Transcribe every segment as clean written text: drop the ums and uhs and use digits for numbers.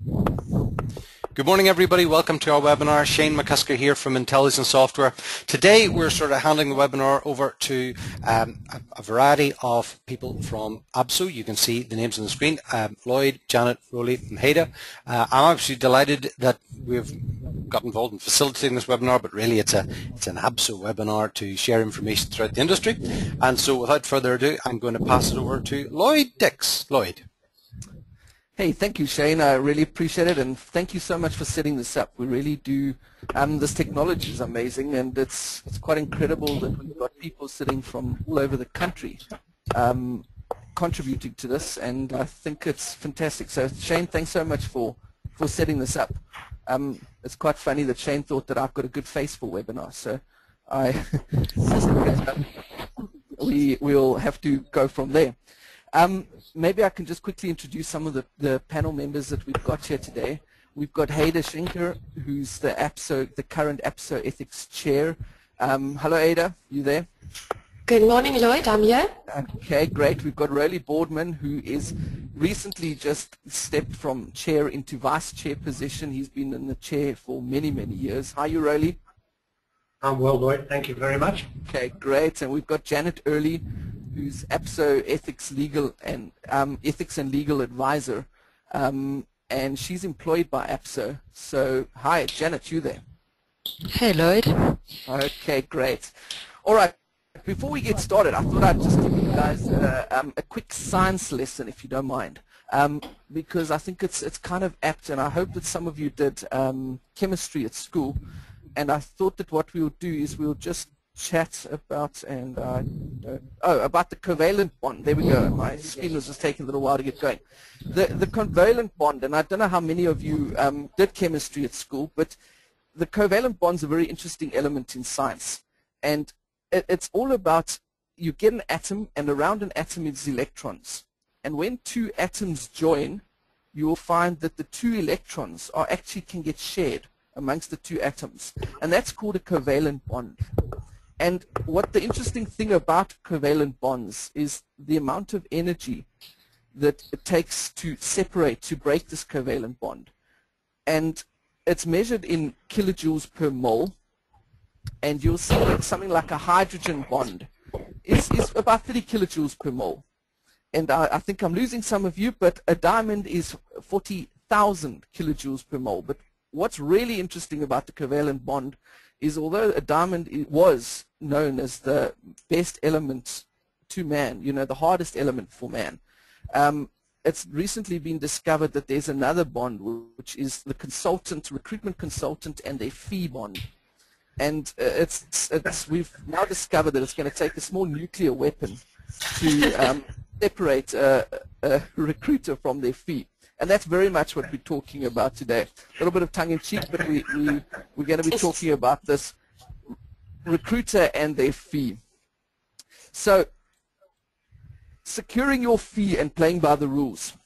Good morning, everybody. Welcome to our webinar. Shane McCusker here from Intelligent Software. Today, we're sort of handing the webinar over to a variety of people from APSO. You can see the names on the screen. Lloyd, Janet, Rolly, and Haida. I'm actually delighted that we've got involved in facilitating this webinar, but really it's an APSO webinar to share information throughout the industry. And so without further ado, I'm going to pass it over to Lloyd Dix. Lloyd. Hey, thank you, Shane. I really appreciate it, and thank you so much for setting this up. We really do. This technology is amazing, and it's quite incredible that we've got people sitting from all over the country contributing to this, and I think it's fantastic. So, Shane, thanks so much for setting this up. It's quite funny that Shane thought that I've got a good face for webinars, so we'll have to go from there. Maybe I can just quickly introduce some of the panel members that we've got here today. We've got Haida Schenker, who's the current APSO Ethics Chair. Hello, Ada. You there? Good morning, Lloyd. I'm here. Okay, great. We've got Rolly Boardman, who is recently just stepped from chair into vice chair position. He's been in the chair for many, many years. How are you, Rolly? I'm well, Lloyd. Thank you very much. Okay, great. And we've got Janet Early, who's APSO Ethics and Legal Advisor, and she's employed by APSO. So, hi, Janet, you there? Hey, Lloyd. Okay, great. All right. Before we get started, I thought I'd just give you guys a quick science lesson, if you don't mind, because I think it's kind of apt, and I hope that some of you did chemistry at school. And I thought that what we'll do is we'll just chat about about the covalent bond. There we go. My screen was just taking a little while to get going. The covalent bond, and I don't know how many of you did chemistry at school, but the covalent bond's a very interesting element in science, and it's all about you get an atom, and around an atom is electrons, and when two atoms join, you will find that the two electrons can get shared amongst the two atoms, and that's called a covalent bond. And what the interesting thing about covalent bonds is the amount of energy that it takes to break this covalent bond. And it's measured in kilojoules per mole, and you'll see that something like a hydrogen bond is about 30 kilojoules per mole. And I think I'm losing some of you, but a diamond is 40,000 kilojoules per mole. But what's really interesting about the covalent bond is, although a diamond was known as the best element to man, the hardest element for man, it's recently been discovered that there's another bond, which is the recruitment consultant and their fee bond. And we've now discovered that it's going to take a small nuclear weapon to separate a recruiter from their fee. And that's very much what we're talking about today. A little bit of tongue-in-cheek, but we're going to be talking about this recruiter and their fee. So, securing your fee and playing by the rules.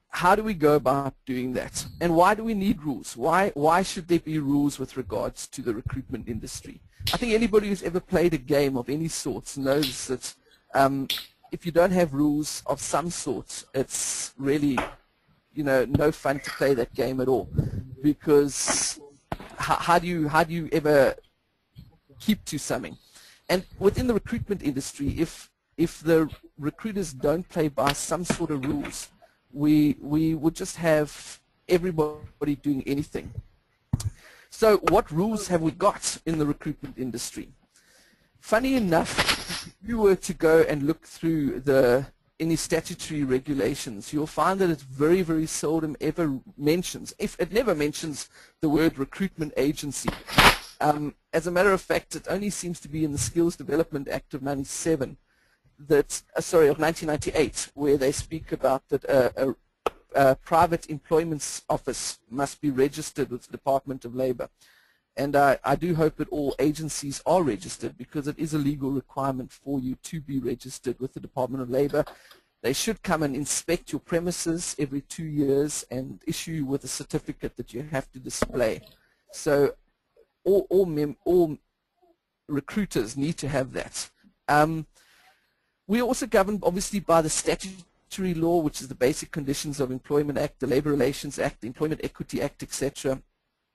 How do we go about doing that? And why do we need rules? Why should there be rules with regards to the recruitment industry? I think anybody who's ever played a game of any sort knows that if you don't have rules of some sort, it's really no fun to play that game at all, because how do you ever keep to something? And within the recruitment industry, if the recruiters don't play by some sort of rules, we would just have everybody doing anything. So what rules have we got in the recruitment industry? Funny enough, if you were to go and look through any statutory regulations, you'll find that it very, very seldom ever mentions, if it never mentions, the word recruitment agency. As a matter of fact, it only seems to be in the Skills Development Act of 1998, where they speak about that a private employment office must be registered with the Department of Labor. And I do hope that all agencies are registered, because it is a legal requirement for you to be registered with the Department of Labor. They should come and inspect your premises every 2 years and issue you with a certificate that you have to display. So all recruiters need to have that. We are also governed, obviously, by the statutory statutory law, which is the Basic Conditions of Employment Act, the Labor Relations Act, the Employment Equity Act, etc.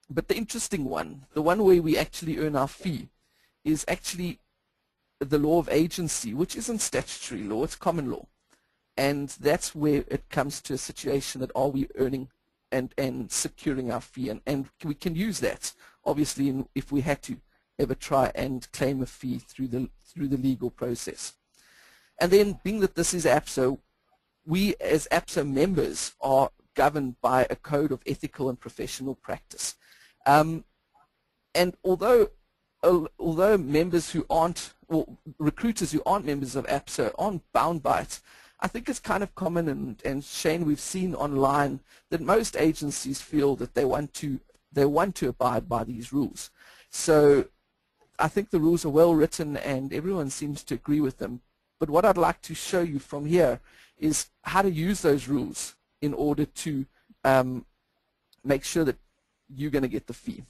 But the interesting one, the one where we actually earn our fee, is actually the law of agency, which isn't statutory law, it's common law. And that's where it comes to a situation that are we earning and securing our fee. And we can use that, obviously, if we had to ever try and claim a fee through the legal process. And then, being that this is APSO, we as APSO members are governed by a code of ethical and professional practice. And although members who aren't, or recruiters who aren't members of APSO aren't bound by it, I think it's kind of common, and Shane, we've seen online that most agencies feel that they want to abide by these rules. So I think the rules are well written and everyone seems to agree with them. But what I'd like to show you from here is how to use those rules in order to make sure that you're going to get the fee.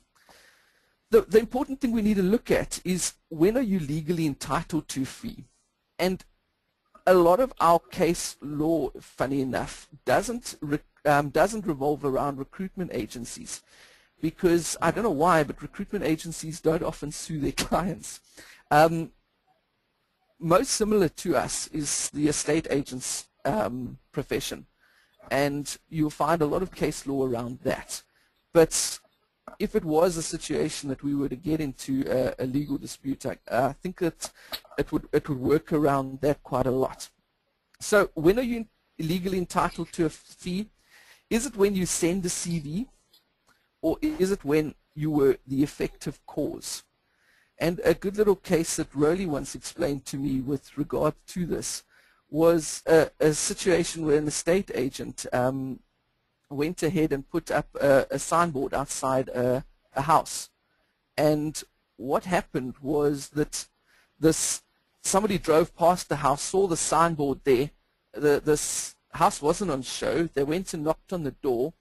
The important thing we need to look at is, when are you legally entitled to a fee? And a lot of our case law, funny enough, doesn't revolve around recruitment agencies, because I don't know why, but recruitment agencies don't often sue their clients. Most similar to us is the estate agent's profession, and you'll find a lot of case law around that. But if it was a situation that we were to get into a legal dispute, I think that it would work around that quite a lot. So when are you legally entitled to a fee? Is it when you send a CV, or is it when you were the effective cause? And a good little case that Rowley once explained to me with regard to this was a situation where an estate agent went ahead and put up a signboard outside a house. And what happened was that somebody drove past the house, saw the signboard there. This house wasn't on show. They went and knocked on the door,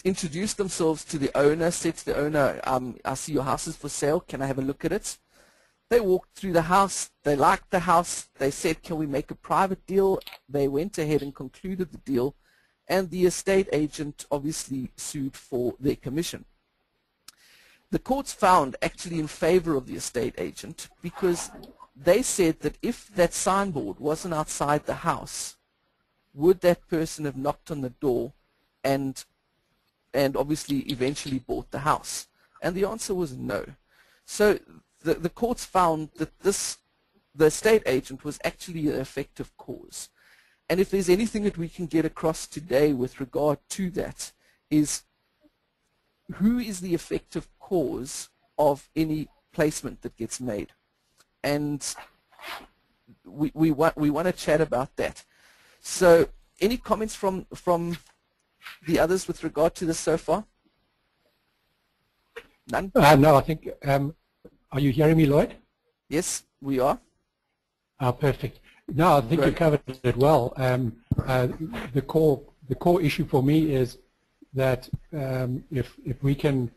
introduced themselves to the owner, said to the owner, I see your house is for sale, can I have a look at it? They walked through the house, they liked the house, they said, can we make a private deal? They went ahead and concluded the deal, and the estate agent obviously sued for their commission. The courts found actually in favor of the estate agent, because they said that if that signboard wasn't outside the house, would that person have knocked on the door and obviously eventually bought the house? And the answer was no. So the courts found that the estate agent was actually an effective cause. And if there's anything that we can get across today with regard to that, is who is the effective cause of any placement that gets made? And we want to chat about that. So any comments from the others with regard to this so far? None? No, I think, are you hearing me, Lloyd? Yes, we are. Perfect. No, I think you covered it well. The core issue for me is that if we can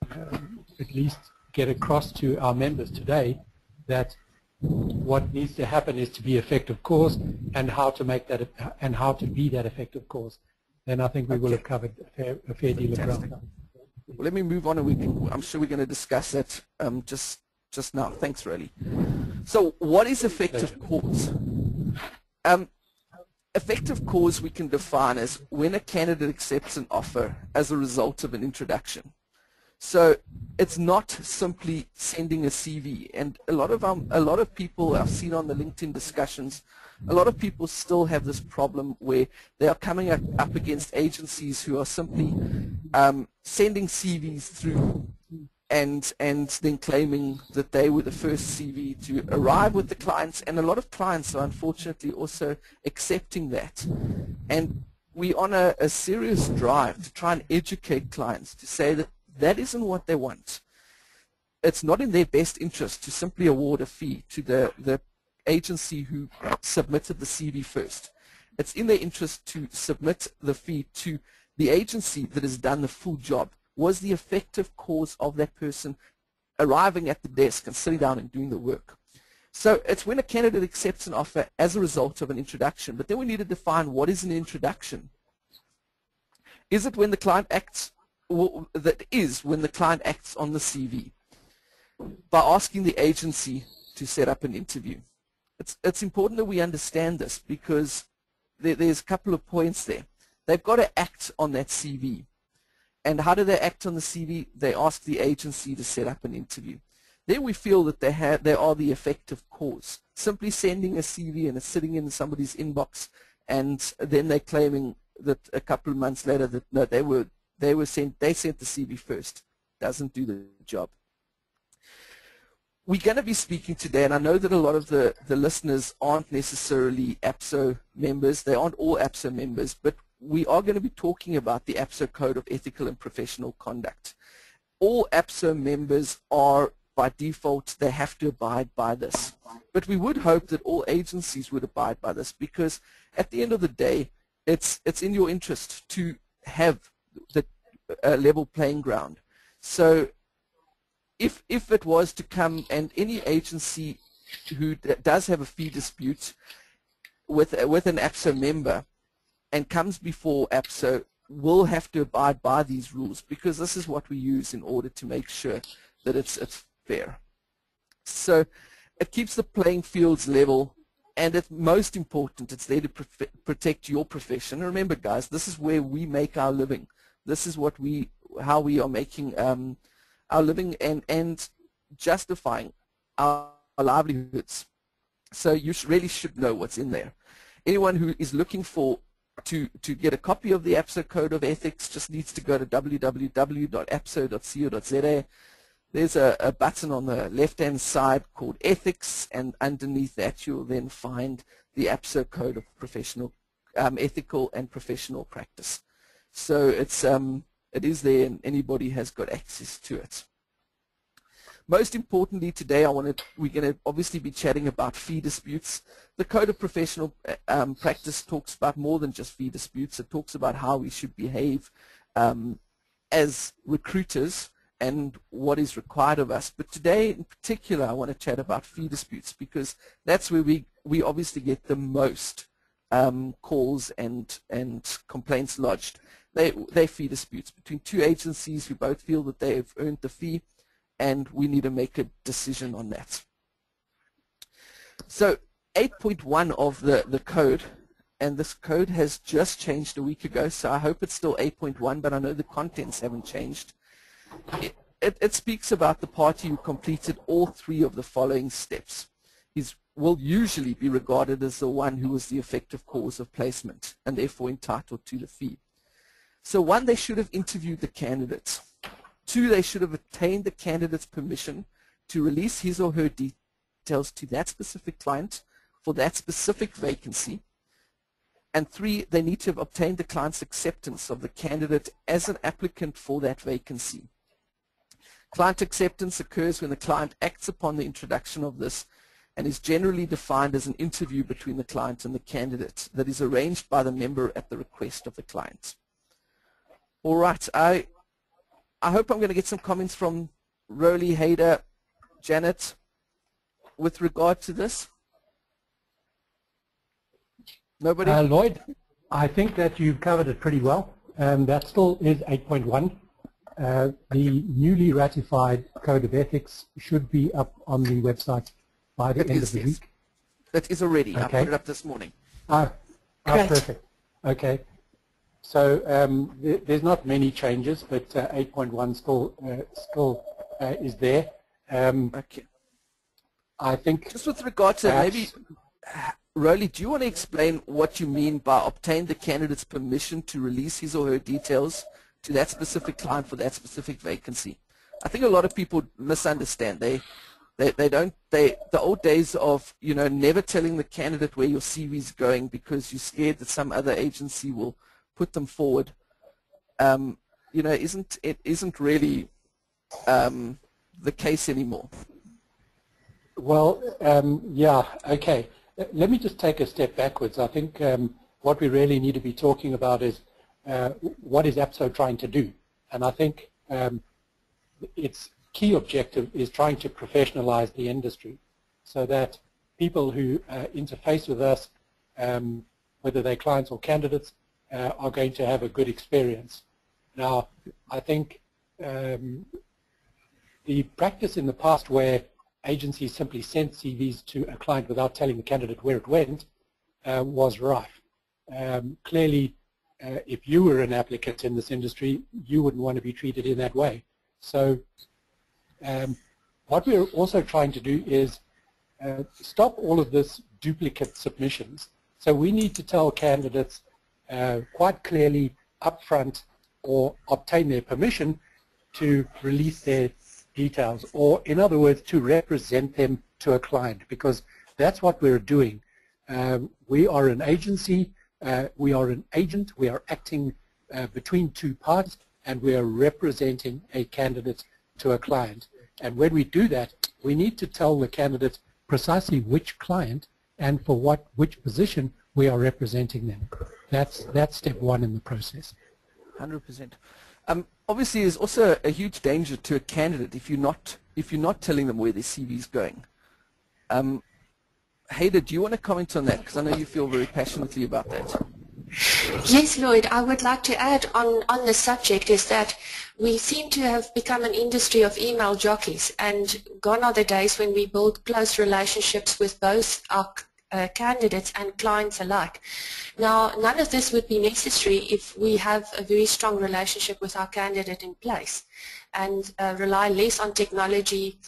at least get across to our members today that what needs to happen is to be effective cause, and how to make that and how to be that effective cause, then I think we will have covered a fair deal of ground. Well, let me move on, and I'm sure we're going to discuss that just now. Thanks, Rowley. So what is effective cause? Effective cause we can define as when a candidate accepts an offer as a result of an introduction. So it's not simply sending a CV, and a lot of people I've seen on the LinkedIn discussions, a lot of people still have this problem where they are coming up against agencies who are simply sending CVs through and then claiming that they were the first CV to arrive with the clients, and a lot of clients are unfortunately also accepting that. And we're on a serious drive to try and educate clients to say that that isn't what they want. It's not in their best interest to simply award a fee to the agency who submitted the CV first. It's in their interest to submit the fee to the agency that has done the full job. Was the effective cause of that person arriving at the desk and sitting down and doing the work? So it's when a candidate accepts an offer as a result of an introduction, but then we need to define what is an introduction. Is it when the client acts, or that is when the client acts on the CV by asking the agency to set up an interview? It's important that we understand this because there's a couple of points there. They've got to act on that CV. And how do they act on the CV? They ask the agency to set up an interview. Then we feel that they are the effective cause. Simply sending a CV and it's sitting in somebody's inbox, and then they're claiming that a couple of months later that no, they sent the CV first, doesn't do the job. We're going to be speaking today, and I know that a lot of the listeners aren't necessarily APSO members. They aren't all APSO members, but we are going to be talking about the APSO Code of Ethical and Professional Conduct. All APSO members are, by default, they have to abide by this. But we would hope that all agencies would abide by this, because at the end of the day, it's in your interest to have the level playing ground. So if it was to come, and any agency who does have a fee dispute with an APSO member and comes before APSO will have to abide by these rules, because this is what we use in order to make sure that it's fair. So it keeps the playing fields level, and it's most important, it's there to protect your profession. And remember, guys, this is where we make our living. This is how we are making our living and justifying our livelihoods. So you really should know what's in there. Anyone who is looking to get a copy of the APSO Code of Ethics just needs to go to www.apso.co.za. There's a button on the left-hand side called Ethics, and underneath that you'll then find the APSO Code of Ethical and Professional Practice. So it is there, and anybody has got access to it. Most importantly today, we're going to obviously be chatting about fee disputes. The Code of Professional Practice talks about more than just fee disputes. It talks about how we should behave as recruiters and what is required of us. But today in particular, I want to chat about fee disputes, because that's where we obviously get the most calls and complaints lodged. They're fee disputes between two agencies who both feel that they have earned the fee, and we need to make a decision on that. So 8.1 of the code, and this code has just changed a week ago, so I hope it's still 8.1, but I know the contents haven't changed. It speaks about the party who completed all three of the following steps. Will usually be regarded as the one who was the effective cause of placement and therefore entitled to the fee. So 1, they should have interviewed the candidates. 2, they should have obtained the candidate's permission to release his or her details to that specific client for that specific vacancy. And 3, they need to have obtained the client's acceptance of the candidate as an applicant for that vacancy. Client acceptance occurs when the client acts upon the introduction of this, and is generally defined as an interview between the client and the candidate that is arranged by the member at the request of the client. All right, I hope I'm going to get some comments from Roly, Hader, Janet with regard to this. Nobody? Lloyd, I think that you've covered it pretty well. That still is 8.1. The newly ratified Code of Ethics should be up on the website by the end of the week. That is already. Okay. I put it up this morning. Perfect. Okay. So there's not many changes, but 8.1 still is there. Okay. I think just with regard to maybe, Roly, do you want to explain what you mean by obtain the candidate's permission to release his or her details to that specific client for that specific vacancy? I think a lot of people misunderstand. The old days of never telling the candidate where your CV is going because you're scared that some other agency will put them forward, isn't really the case anymore. Well, yeah, okay. Let me just take a step backwards. I think what we really need to be talking about is what is APSO trying to do? And I think its key objective is trying to professionalize the industry so that people who interface with us, whether they're clients or candidates, are going to have a good experience. Now, I think the practice in the past where agencies simply sent CVs to a client without telling the candidate where it went was rife. Clearly, if you were an applicant in this industry, you wouldn't want to be treated in that way. So what we're also trying to do is stop all of this duplicate submissions. So we need to tell candidates quite clearly upfront or obtain their permission to release their details, or in other words, to represent them to a client, because that's what we're doing. We are an agency, we are an agent, we are acting between two parties, and we are representing a candidate to a client. And when we do that, we need to tell the candidate precisely which client and for which position we are representing them. That's step one in the process. 100%. Obviously, there's also a huge danger to a candidate if you're not telling them where their CV is going. Hayder, do you want to comment on that? Because I know you feel very passionately about that. Yes, Lloyd, I would like to add on the subject is that we seem to have become an industry of email jockeys, and gone are the days when we build close relationships with both our candidates and clients alike. Now, none of this would be necessary if we have a very strong relationship with our candidate in place and rely less on technology.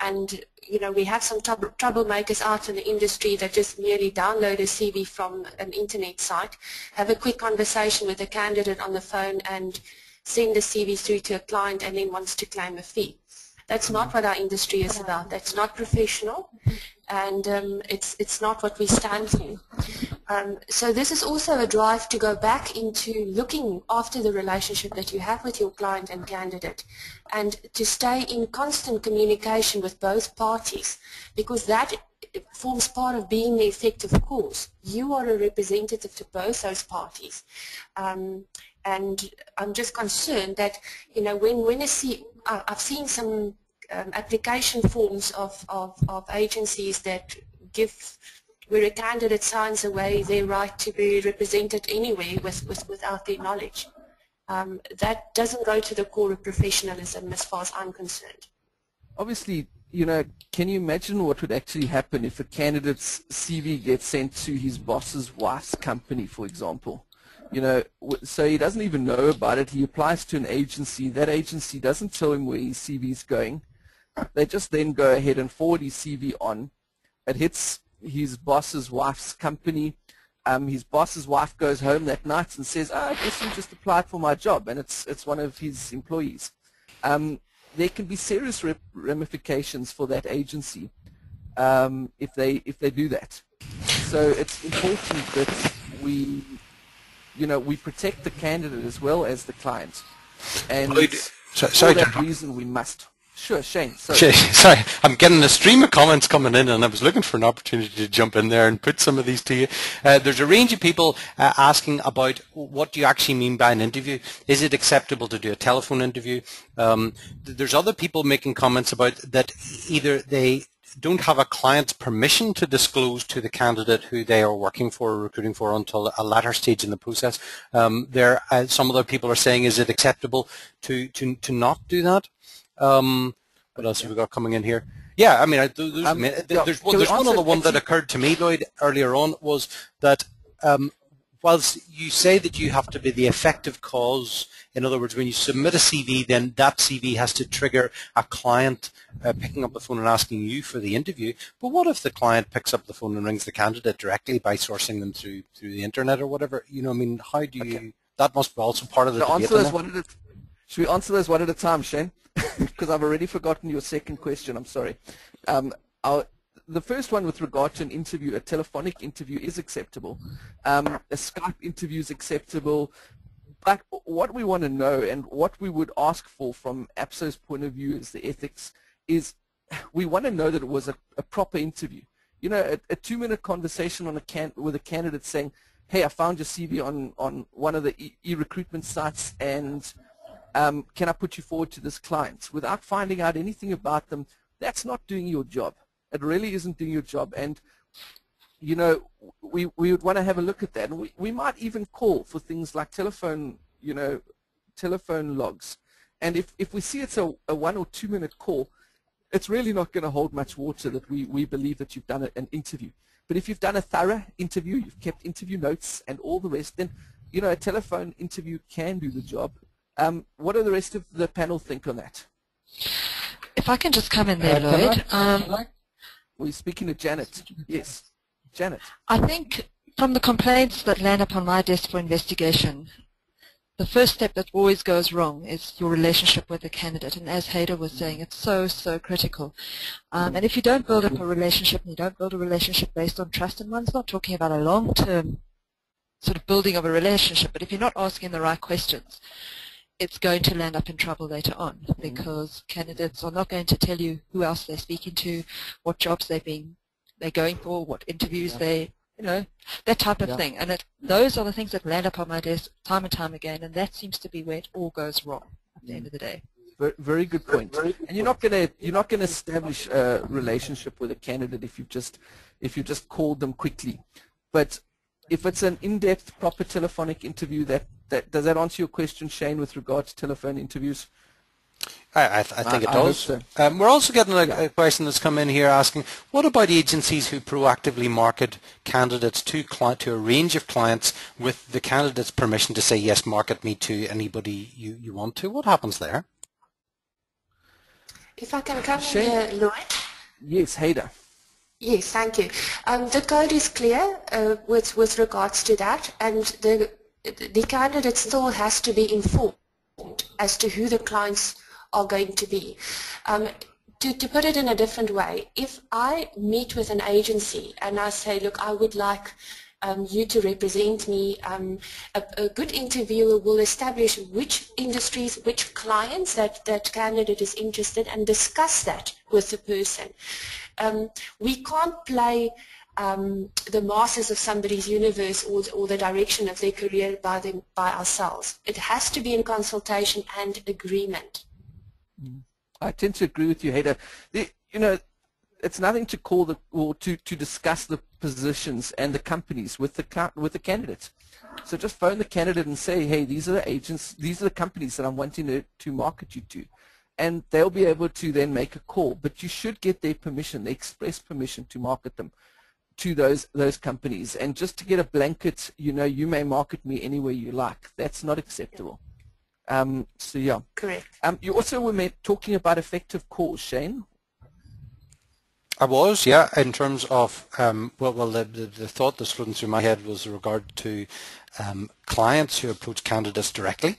And you know, we have some troublemakers out in the industry that just merely download a CV from an internet site, have a quick conversation with a candidate on the phone and send the CV through to a client and then wants to claim a fee. That's not what our industry is about. That's not professional, and it's not what we stand for. So this is also a drive to go back into looking after the relationship that you have with your client and candidate, and to stay in constant communication with both parties, because that forms part of being the effective cause. You are a representative to both those parties. And I'm just concerned that, you know, when I've seen some application forms of agencies that give, where a candidate signs away their right to be represented anywhere without their knowledge. That doesn't go to the core of professionalism as far as I'm concerned. Obviously, you know, can you imagine what would actually happen if a candidate's CV gets sent to his boss's wife's company, for example? You know, so he doesn't even know about it. He applies to an agency. That agency doesn't tell him where his CV is going. They just then go ahead and forward his CV on. It hits his boss's wife's company. His boss's wife goes home that night and says, "Oh, I guess you just applied for my job," and it's one of his employees. There can be serious ramifications for that agency if they do that. So it's important that we protect the candidate as well as the client. And for that reason, we must. Sure, Shane. Sorry, I'm getting a stream of comments coming in, and I was looking for an opportunity to jump in there and put some of these to you. There's a range of people asking about what do you actually mean by an interview. Is it acceptable to do a telephone interview? There's other people making comments about that either they don't have a client's permission to disclose to the candidate who they are working for or recruiting for until a latter stage in the process. Some other people are saying, is it acceptable to not do that? What else have we got coming in here? Yeah, I mean, there's one other one that occurred to me, Lloyd, earlier on, was that whilst you say that you have to be the effective cause, in other words, when you submit a CV, then that CV has to trigger a client picking up the phone and asking you for the interview. But what if the client picks up the phone and rings the candidate directly by sourcing them through the internet or whatever? You know, I mean, how do you? That must be also part of the debate. Should we answer those one at a time, Shane? Because I've already forgotten your second question. I'm sorry. The first one with regard to an interview, a telephonic interview is acceptable. A Skype interview is acceptable. But what we want to know and what we would ask for from APSO's point of view is the ethics, is we want to know that it was a proper interview. You know, a 2-minute conversation with a candidate saying, "Hey, I found your CV on one of the e-recruitment sites, and can I put you forward to this client?" Without finding out anything about them, that's not doing your job. It really isn't doing your job. And, you know, we would want to have a look at that. And we might even call for things like telephone, you know, telephone logs. And if we see it's a 1 or 2 minute call, it's really not going to hold much water that we believe that you've done an interview. But if you've done a thorough interview, you've kept interview notes and all the rest, then, you know, a telephone interview can do the job. What do the rest of the panel think on that? If I can just come in there, Lloyd. We're speaking to Janet. Yes, Janet. I think from the complaints that land upon my desk for investigation, the first step that always goes wrong is your relationship with the candidate. And as Hader was saying, it's so, so critical. And if you don't build up a relationship, and you don't build a relationship based on trust, and one's not talking about a long-term sort of building of a relationship, but if you're not asking the right questions, it's going to land up in trouble later on, because candidates are not going to tell you who else they're speaking to, what jobs they're going for, what interviews you know, that type of thing. And those are the things that land up on my desk time and time again, and that seems to be where it all goes wrong at the end of the day. Very good point. And you're not going to establish a relationship with a candidate if you just called them quickly. But if it's an in-depth, proper telephonic interview, does that answer your question, Shane, with regard to telephone interviews? I think it does. So. We're also getting a question that's come in here asking, what about agencies who proactively market candidates to a range of clients with the candidate's permission to say, yes, market me to anybody you want to? What happens there? If I can come here, Lloyd? Yes, Hader. Yes, thank you. The code is clear with regards to that, and the candidate still has to be informed as to who the clients are going to be. To put it in a different way, if I meet with an agency and I say, look, I would like you to represent me, a good interviewer will establish which industries, which clients that candidate is interested in, and discuss that with the person. We can't play the masters of somebody's universe or the direction of their career by ourselves. It has to be in consultation and agreement. I tend to agree with you, Hader. You know, it's nothing to call to discuss the positions and the companies with the candidates. So just phone the candidate and say, hey, these are the agents, these are the companies that I'm wanting to market you to. And they'll be able to then make a call. But you should get their permission, their express permission to market them to those companies. And just to get a blanket, you know, you may market me anywhere you like, that's not acceptable. So yeah. Correct. You also were talking about effective calls, Shane. I was, yeah, in terms of, the thought that's floating through my head was in regard to clients who approach candidates directly,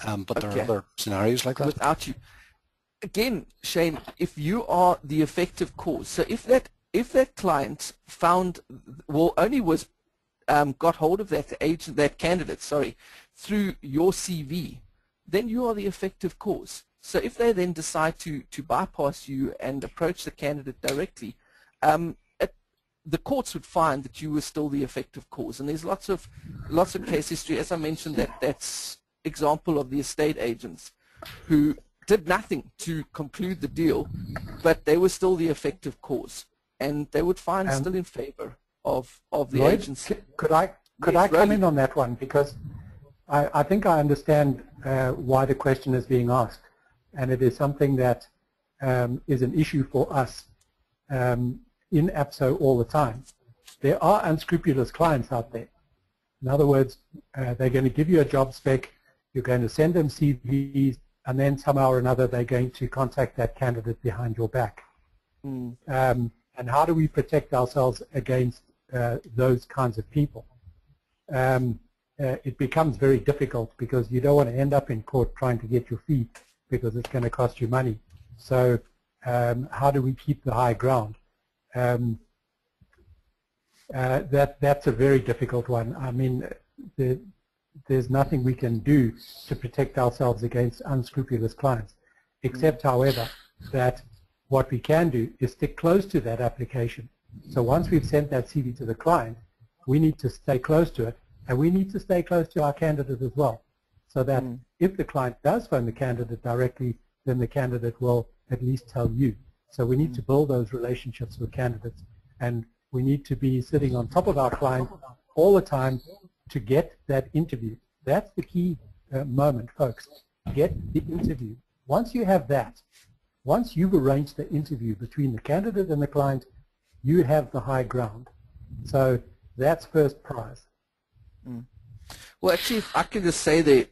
but there are other scenarios like that. Without you. Again, Shane, if you are the effective cause, so if that client got hold of that candidate, through your CV, then you are the effective cause. So if they then decide to bypass you and approach the candidate directly, the courts would find that you were still the effective cause. And there's lots of case history, as I mentioned, that's example of the estate agents who did nothing to conclude the deal, but they were still the effective cause, and they would find still in favor of the Lloyd, agency. Could I come in on that one, because I think I understand why the question is being asked, and it is something that is an issue for us in APSO all the time. There are unscrupulous clients out there. In other words, they're going to give you a job spec, you're going to send them CVs, and then somehow or another they're going to contact that candidate behind your back. And how do we protect ourselves against those kinds of people? It becomes very difficult because you don't want to end up in court trying to get your fee because it's going to cost you money. So how do we keep the high ground? That's a very difficult one. I mean, there's nothing we can do to protect ourselves against unscrupulous clients, except, however, that what we can do is stick close to that application. So once we've sent that CV to the client, we need to stay close to it, and we need to stay close to our candidate as well, so that if the client does phone the candidate directly, then the candidate will at least tell you. So we need to build those relationships with candidates, and we need to be sitting on top of our client all the time to get that interview. That's the key moment, folks. Get the interview. Once you have that, once you've arranged the interview between the candidate and the client, you have the high ground. So that's first prize. Well, actually, if I can just say that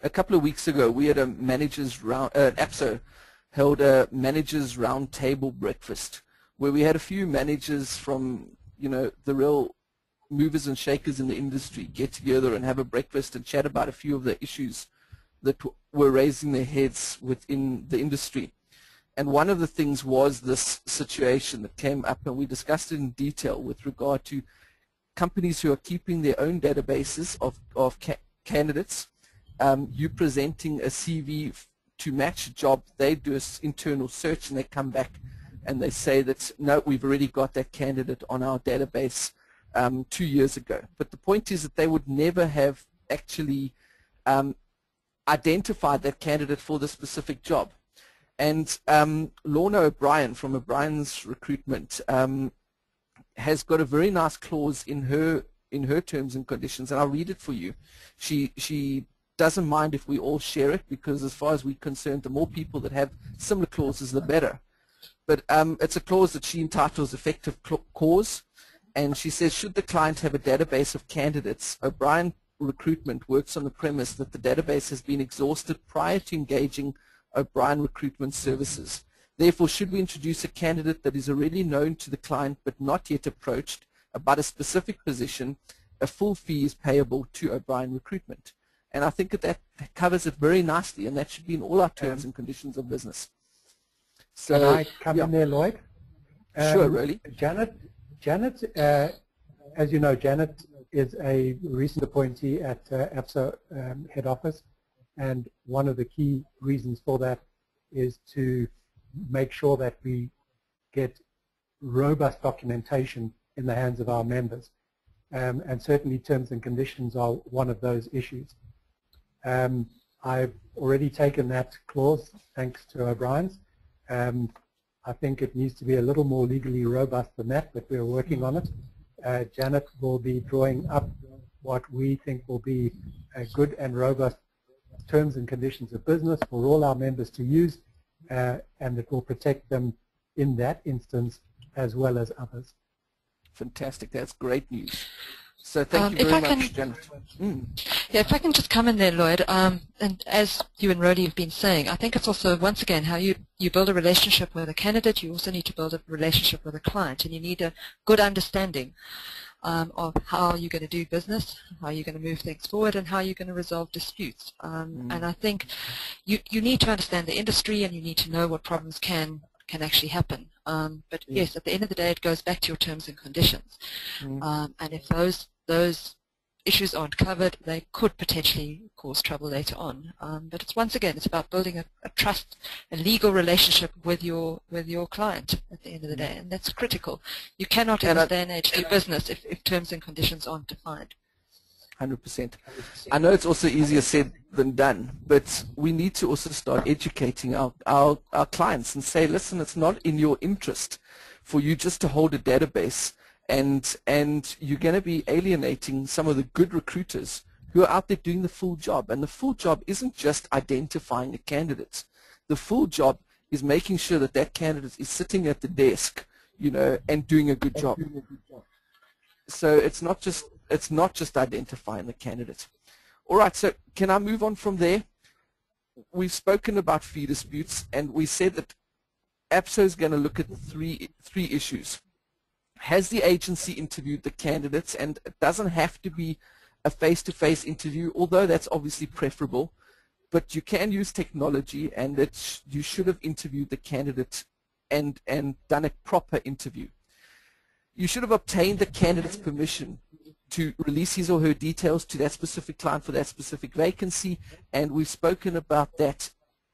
a couple of weeks ago, we had a managers round, APSO held a managers round table breakfast where we had a few managers from, the real movers and shakers in the industry get together and have a breakfast and chat about a few of the issues that were raising their heads within the industry. And one of the things was this situation that came up, and we discussed it in detail with regard to companies who are keeping their own databases of candidates. You presenting a CV to match a job, they do an internal search and they come back and they say that, no, we've already got that candidate on our database 2 years ago. But the point is that they would never have actually identified that candidate for the specific job. And Lorna O'Brien from O'Brien's Recruitment has got a very nice clause in her terms and conditions, and I'll read it for you. She doesn't mind if we all share it, because as far as we're concerned, the more people that have similar clauses, the better. But it's a clause that she entitles effective cause, and she says, should the client have a database of candidates, O'Brien Recruitment works on the premise that the database has been exhausted prior to engaging O'Brien Recruitment Services. Therefore, should we introduce a candidate that is already known to the client but not yet approached about a specific position, a full fee is payable to O'Brien Recruitment. And I think that covers it very nicely, and that should be in all our terms and conditions of business. So, can I come in there, Lloyd? Sure, really. Janet, as you know, Janet is a recent appointee at APSO head office, and one of the key reasons for that is to make sure that we get robust documentation in the hands of our members, and certainly terms and conditions are one of those issues. I've already taken that clause thanks to O'Brien's. I think it needs to be a little more legally robust than that, but we're working on it. Janet will be drawing up what we think will be a good and robust terms and conditions of business for all our members to use, and it will protect them in that instance as well as others. Fantastic. That's great news. So thank you very much, Janet. Yeah, if I can just come in there, Lloyd, and as you and Rody have been saying, I think it's also, once again, how you build a relationship with a candidate. You also need to build a relationship with a client, and you need a good understanding of how you're going to do business, how you're going to move things forward, and how you're going to resolve disputes. And I think you need to understand the industry, and you need to know what problems can actually happen. But yes, at the end of the day, it goes back to your terms and conditions. And if those issues aren't covered, they could potentially cause trouble later on. But it's, once again, it's about building a trust, a legal relationship with your client at the end of the day, and that's critical. You cannot in this day and age do business if terms and conditions aren't defined. 100%. I know it's also easier said than done, but we need to also start educating our clients and say, listen, it's not in your interest for you just to hold a database, and you're going to be alienating some of the good recruiters who are out there doing the full job. And the full job isn't just identifying a candidate. The full job is making sure that that candidate is sitting at the desk, and doing a good job. So it's not just identifying the candidate. All right, so can I move on from there? We've spoken about fee disputes, and we said that APSO is going to look at three issues. Has the agency interviewed the candidates? And it doesn't have to be a face-to-face interview, although that's obviously preferable. But you can use technology, and you should have interviewed the candidate and done a proper interview. You should have obtained the candidate's permission to release his or her details to that specific client for that specific vacancy, and we've spoken about that.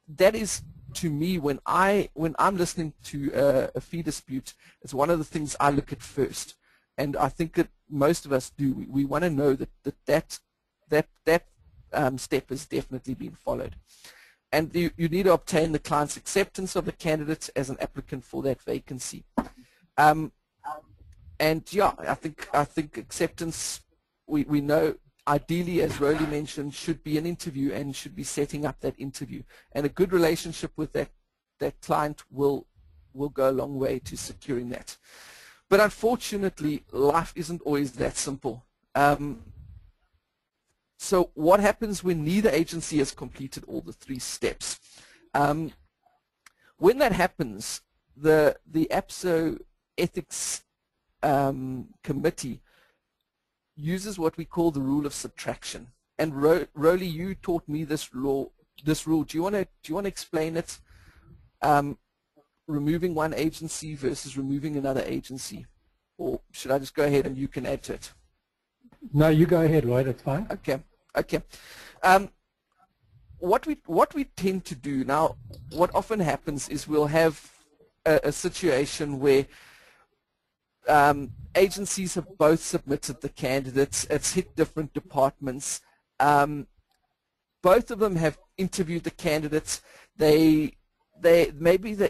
That is, to me, when I'm listening to a fee dispute, it's one of the things I look at first, and I think that most of us do. We want to know that step has definitely been followed. and you need to obtain the client's acceptance of the candidate as an applicant for that vacancy. And yeah, I think acceptance, we know ideally, as Rolly mentioned, should be an interview and should be setting up that interview. And a good relationship with that client will go a long way to securing that. But unfortunately, life isn't always that simple. So what happens when neither agency has completed all the 3 steps? When that happens, the APSO ethics committee uses what we call the rule of subtraction. And Rolly, you taught me this rule. Do you want to explain it? Removing one agency versus removing another agency, or should I just go ahead and you can add to it? No, you go ahead, Lloyd. It's fine. Okay. Okay. What we tend to do now, what often happens is we'll have a situation where agencies have both submitted the candidates. It's hit different departments. Both of them have interviewed the candidates. Maybe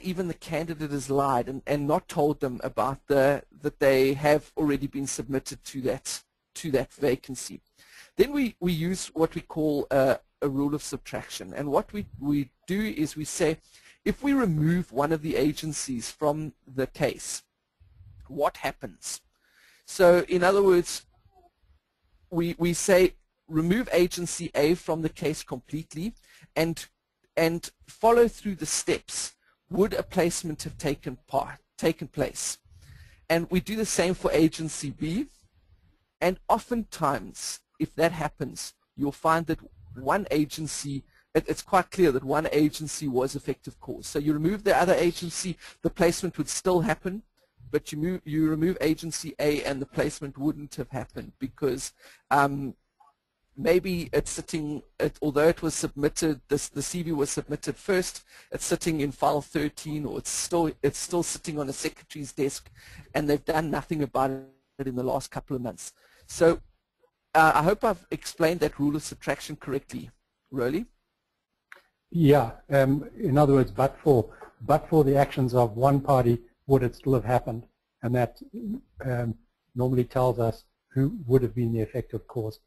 even the candidate has lied and not told them about that they have already been submitted to that vacancy. Then we use what we call a rule of subtraction, and what we do is we say, if we remove one of the agencies from the case, what happens? So in other words, we say remove agency A from the case completely and follow through the steps. Would a placement have taken place? And we do the same for agency B. And oftentimes, if that happens, you'll find that one agency, it's quite clear that one agency was effective cause. So you remove the other agency, the placement would still happen, but you remove agency A and the placement wouldn't have happened because maybe it's sitting, although it was submitted, the CV was submitted first, it's sitting in file 13, or it's still sitting on a secretary's desk, and they've done nothing about it in the last couple of months. So I hope I've explained that rule of subtraction correctly. Rolly? Yeah. In other words, but for the actions of one party, would it still have happened? And that normally tells us who would have been the effective cause.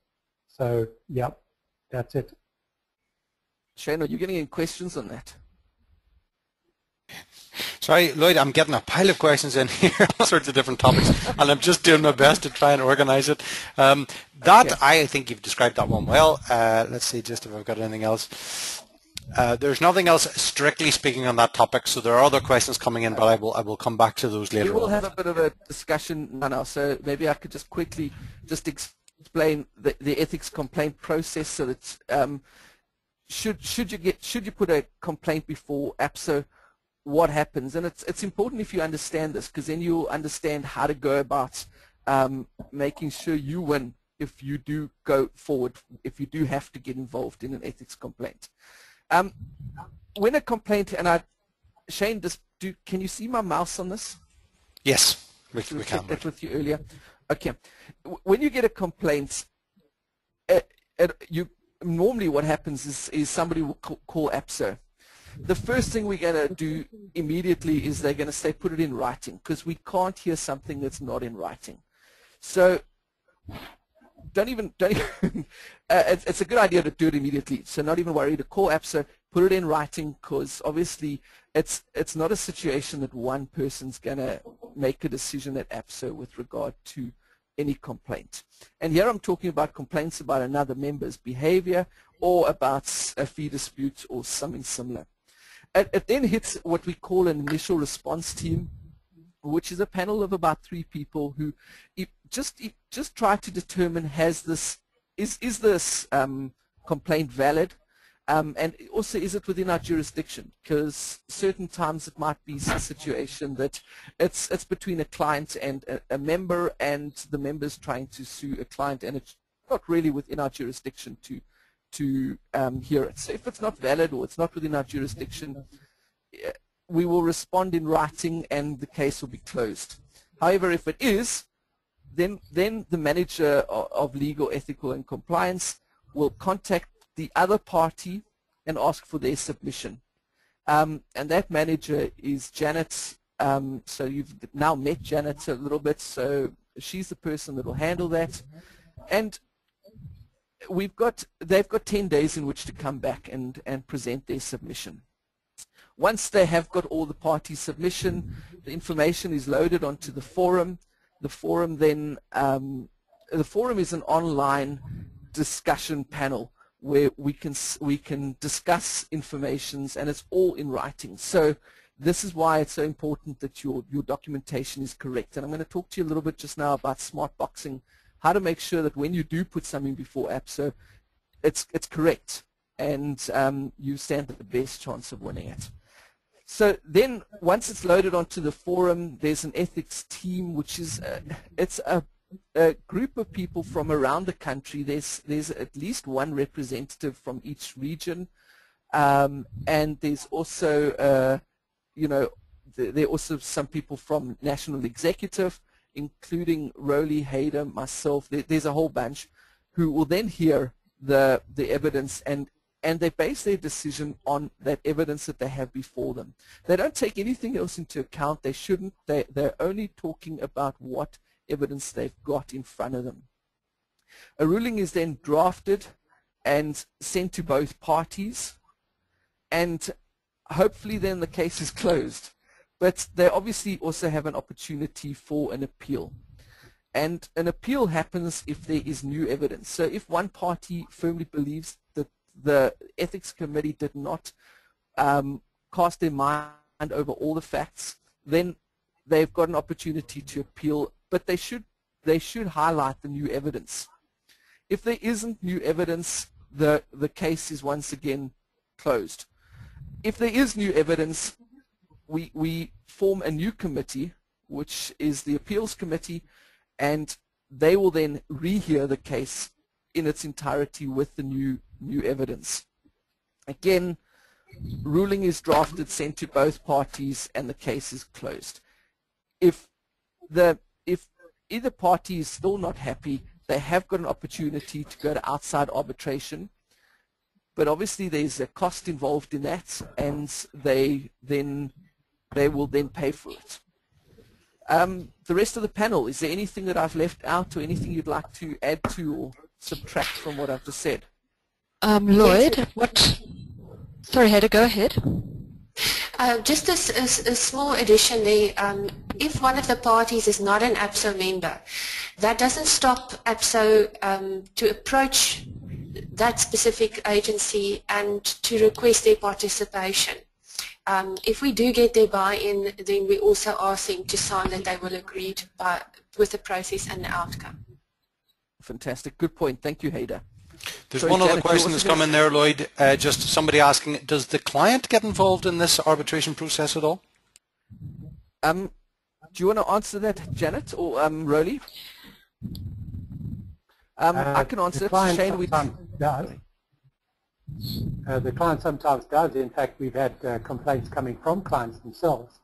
So, yeah, that's it. Shane, are you getting any questions on that? Sorry, Lloyd, I'm getting a pile of questions in here, all sorts of different topics, and I'm just doing my best to try and organize it. Okay. I think you've described that one well. Let's see just if I've got anything else. There's nothing else strictly speaking on that topic, so there are other questions coming in, but I will come back to those later on. We will have a bit of a discussion now, so maybe I could just quickly explain the ethics complaint process, so that should you put a complaint before APSO, what happens? And it's important if you understand this, because then you'll understand how to go about making sure you win if you do go forward, if you do have to get involved in an ethics complaint. When a complaint, and Shane, can you see my mouse on this? Yes, we can. Checked that with you earlier. Okay. When you get a complaint, normally what happens is somebody will call APSO. The first thing we're going to do immediately is they're going to say put it in writing, because we can't hear something that's not in writing. So don't even it's a good idea to do it immediately. So not even worry to call APSO, put it in writing, because obviously it's not a situation that one person's going to make a decision at APSO with regard to any complaint. And here I'm talking about complaints about another member's behavior or about a fee dispute or something similar. It then hits what we call an initial response team, which is a panel of about 3 people who just try to determine is this complaint valid, and also is it within our jurisdiction, because certain times it might be a situation that it's between a client and a member, and the member's trying to sue a client, and it's not really within our jurisdiction to hear it. So if it's not valid or it's not within our jurisdiction, we will respond in writing and the case will be closed. However, if it is, then the manager of legal, ethical and compliance will contact the other party and ask for their submission. And that manager is Janet. So you've now met Janet a little bit, so she's the person that will handle that. And they've got 10 days in which to come back and present their submission. Once they have got all the parties' submission, the information is loaded onto the forum. The forum then, the forum is an online discussion panel where we can discuss informations, and it's all in writing. So this is why it's so important that your documentation is correct. And I'm going to talk to you a little bit just now about smart boxing, how to make sure that when you do put something before APSO, it's correct, and you stand the best chance of winning it. So then once it's loaded onto the forum, there's an ethics team, which is it's a group of people from around the country. There's at least one representative from each region, and there's also there are also some people from National Executive, including Rowley, Hayder, myself. There's a whole bunch who will then hear the evidence, and they base their decision on that evidence that they have before them. They don't take anything else into account. They shouldn't. They're only talking about what evidence they've got in front of them. A ruling is then drafted and sent to both parties, and hopefully then the case is closed. But they obviously also have an opportunity for an appeal. And an appeal happens if there is new evidence. So if one party firmly believes that the ethics committee did not cast their mind over all the facts, then they've got an opportunity to appeal, but they should highlight the new evidence. If there isn't new evidence, the case is once again closed. If there is new evidence, we form a new committee, which is the appeals committee, and they will then rehear the case in its entirety with the new evidence. Again, ruling is drafted, sent to both parties, and the case is closed. If either party is still not happy, they have got an opportunity to go to outside arbitration, but obviously there's a cost involved in that, and they will then pay for it. The rest of the panel, is there anything that I've left out or anything you'd like to add to or subtract from what I've just said? Lloyd, sorry, Hedda, go ahead. Just a small addition there. If one of the parties is not an APSO member, that doesn't stop APSO to approach that specific agency and to request their participation. If we do get their buy-in, then we also ask them to sign that they will agree with the process and the outcome. Fantastic. Good point. Thank you, Hayder. There's one other question that's come in there, Lloyd. Just somebody asking, does the client get involved in this arbitration process at all? Do you want to answer that, Janet, or Rowley? I can answer it. Shane, the client sometimes does. In fact, we've had complaints coming from clients themselves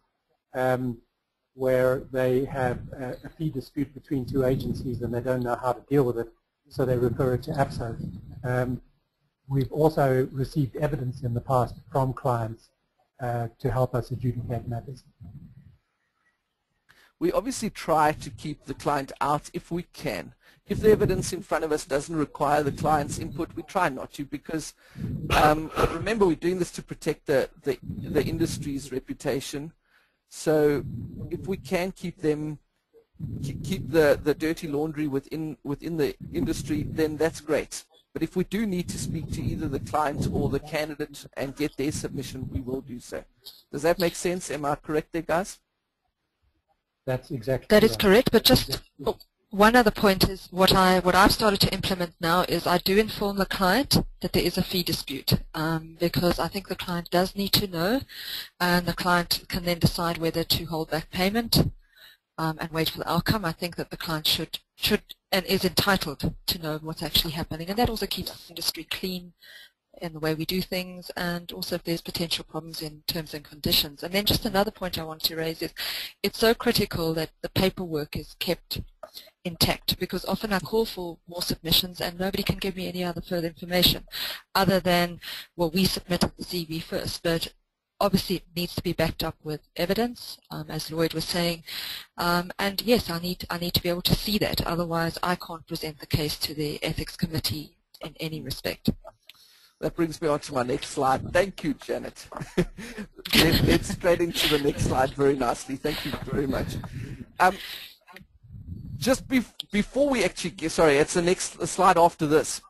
where they have a fee dispute between two agencies and they don't know how to deal with it, so they refer it to APSO. We've also received evidence in the past from clients to help us adjudicate matters. We obviously try to keep the client out if we can. If the evidence in front of us doesn't require the client's input, we try not to, because remember, we're doing this to protect the industry's reputation. So if we can keep the dirty laundry within the industry, then that's great. But if we do need to speak to either the client or the candidate and get their submission, we will do so. Does that make sense? Am I correct there, guys? That's exactly That is correct, but just one other point is what I've started to implement now is I do inform the client that there is a fee dispute, because I think the client does need to know, and the client can then decide whether to hold back payment and wait for the outcome. I think that the client should and is entitled to know what's actually happening, and that also keeps the industry clean in the way we do things, and also if there's potential problems in terms and conditions. And then just another point I want to raise is it's so critical that the paperwork is kept intact, because often I call for more submissions and nobody can give me any other further information other than, well, we submitted the CV first, but obviously it needs to be backed up with evidence, as Lloyd was saying, and yes, I need to be able to see that, otherwise I can't present the case to the Ethics Committee in any respect. That brings me on to my next slide. Thank you, Janet. Let's straight into the next slide very nicely. Thank you very much. Just before we actually get, sorry, it's the next slide after this.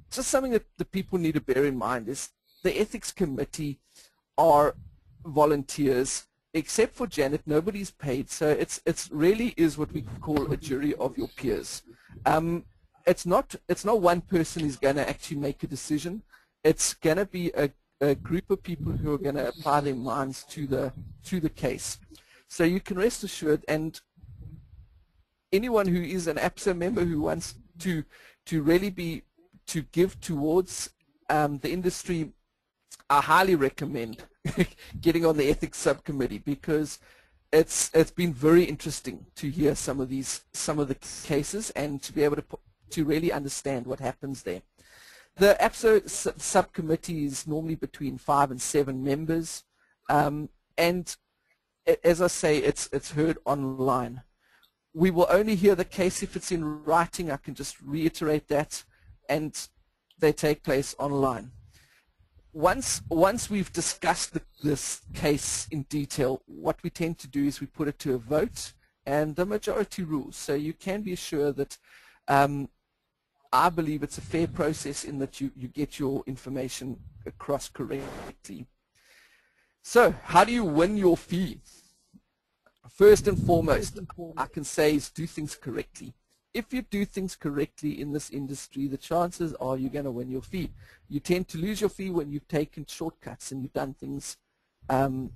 Just something that the people need to bear in mind is the Ethics Committee are volunteers. Except for Janet, nobody's paid, so it's really is what we call a jury of your peers. It's not one person who's going to actually make a decision. It's going to be a group of people who are going to apply their minds to the case. So you can rest assured, and anyone who is an APSO member who wants to really give towards the industry, I highly recommend getting on the ethics subcommittee, because it's been very interesting to hear some of the cases and to be able to really understand what happens there. The APSO subcommittee is normally between 5 and 7 members, and as I say, it's heard online. We will only hear the case if it's in writing. I can just reiterate that, and they take place online. Once we've discussed this case in detail, what we tend to do is we put it to a vote, and the majority rules. So you can be assured that I believe it's a fair process in that you get your information across correctly. So how do you win your fee? First and foremost, I can say is do things correctly. If you do things correctly in this industry, the chances are you're going to win your fee. You tend to lose your fee when you've taken shortcuts and you've done things,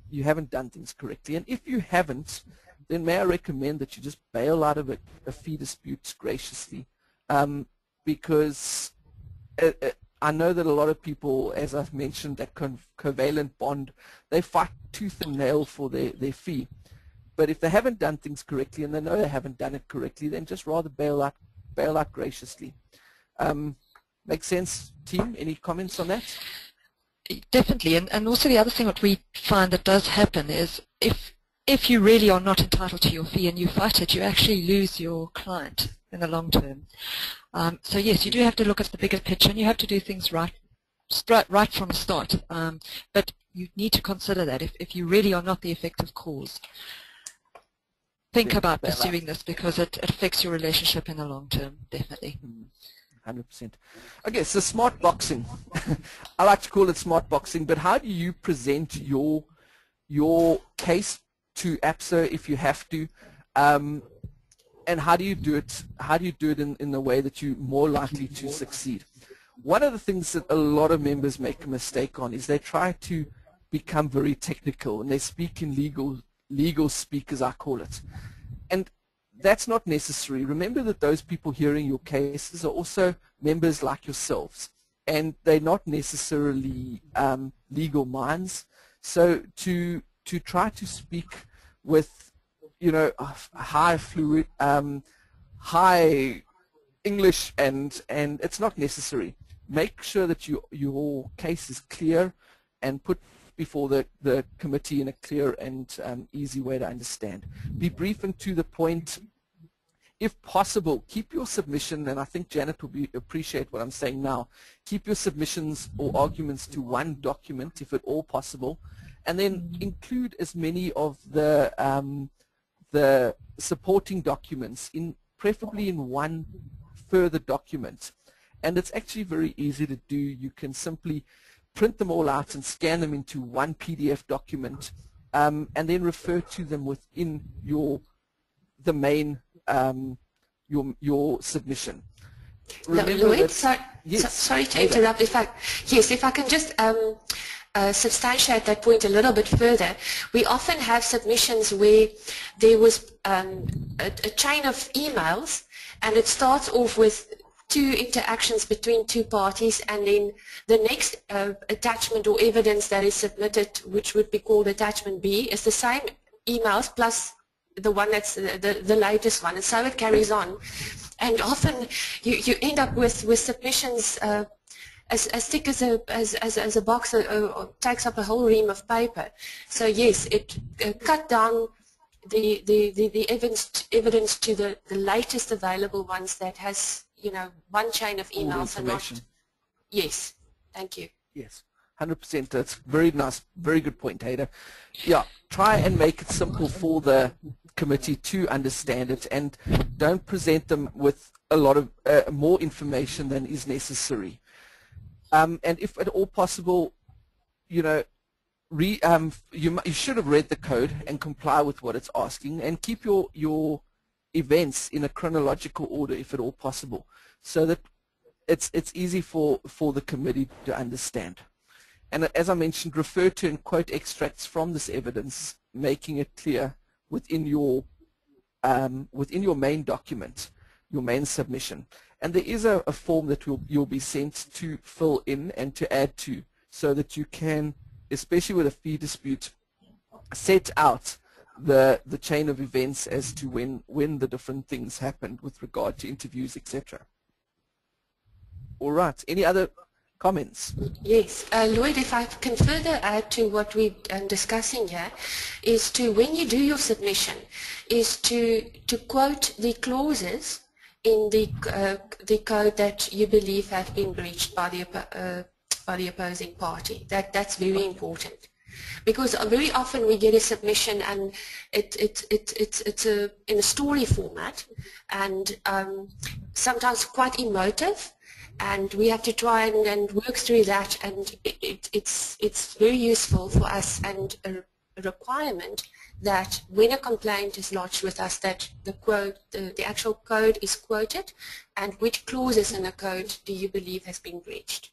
you haven't done things correctly. And if you haven't, then may I recommend that you just bail out of a fee dispute graciously. Because I know that a lot of people, as I've mentioned, that covalent bond, they fight tooth and nail for their fee. But if they haven't done things correctly and they know they haven't done it correctly, then just rather bail out graciously. Makes sense, team? Any comments on that? Definitely, and also the other thing that we find that does happen is if you really are not entitled to your fee and you fight it, you actually lose your client in the long term. So yes, you do have to look at the bigger picture, and you have to do things right from the start. But you need to consider that if you really are not the effective cause, think about pursuing this, because it affects your relationship in the long term, definitely. 100%. Okay, so smart boxing. I like to call it smart boxing, but how do you present your case to APSO if you have to? And how do you do it? How do you do it in the way that you're more likely to succeed? One of the things that a lot of members make a mistake on is they try to become very technical, and they speak in legal speak, as I call it. And that's not necessary. Remember that those people hearing your cases are also members like yourselves, and they're not necessarily legal minds. So to try to speak with, you know, high English, and it's not necessary. Make sure that your case is clear and put before the committee in a clear and easy way to understand. Be brief and to the point. If possible, keep your submission, and I think Janet will appreciate what I'm saying now, keep your submissions or arguments to one document, if at all possible, and then include as many of the supporting documents, preferably in one further document. And it's actually very easy to do. You can simply print them all out and scan them into one PDF document, and then refer to them within the main your submission. Lloyd, sorry to interrupt. If I can just substantiate that point a little bit further. We often have submissions where there was a chain of emails, and it starts off with two interactions between two parties, and then the next attachment or evidence that is submitted, which would be called attachment B, is the same emails plus the one that's the latest one, and so it carries on. And often you end up with submissions as thick as a box, takes up a whole ream of paper. So yes, it cut down the evidence to the latest available ones that has, you know, one chain of emails and not. Yes, thank you. Yes, 100%. That's very nice, very good point, Ada. Yeah, try and make it simple for the committee to understand it, and don't present them with a lot of more information than is necessary. And if at all possible, you know, you should have read the code and comply with what it's asking, and keep your events in a chronological order if at all possible, so that it's easy for the committee to understand. And as I mentioned, refer to and quote extracts from this evidence, making it clear within your main document, your main submission. And there is a form that you'll be sent to fill in and to add to, so that you can, especially with a fee dispute, set out the chain of events as to when the different things happened with regard to interviews, etc. All right. Any other comments? Yes, Lloyd, if I can further add to what we're discussing here, is to, when you do your submission, is to quote the clauses in the code that you believe have been breached by the opposing party. That's very important, because very often we get a submission and it's in a story format, and sometimes quite emotive, and we have to try and work through that, and it's very useful for us, and a requirement that when a complaint is lodged with us, that the actual code is quoted, and which clauses in the code do you believe has been breached.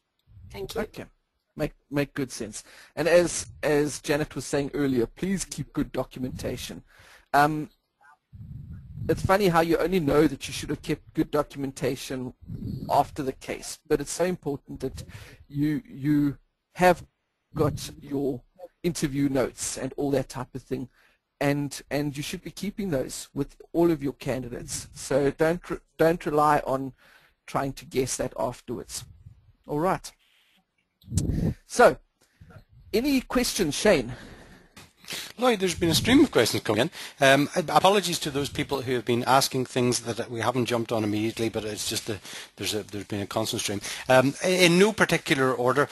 Thank you. Okay, make good sense. And as Janet was saying earlier, please keep good documentation. It's funny how you only know that you should have kept good documentation after the case, but it's so important that you have got your interview notes and all that type of thing, and you should be keeping those with all of your candidates. So don't rely on trying to guess that afterwards. All right. So, any questions, Shane? Lloyd, there's been a stream of questions coming in. Apologies to those people who have been asking things that we haven't jumped on immediately, but it's just there's been a constant stream. In no particular order,